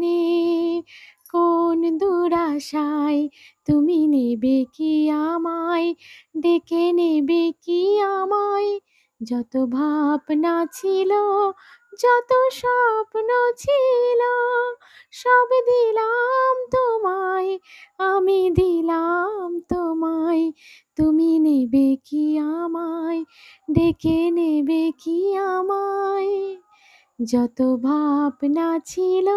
মনে কোন দুরাশায় তুমি নেবে কি আমায়, ডেকে নেবে কি আমায়। যত ভাবনা ছিল, যত স্বপ্ন ছিল, সব দিলাম তোমায়, আমি দিলাম তোমায়। তুমি নেবে কি আমায়, ডেকে নেবে কি আমায়। যত ভাবনা ছিল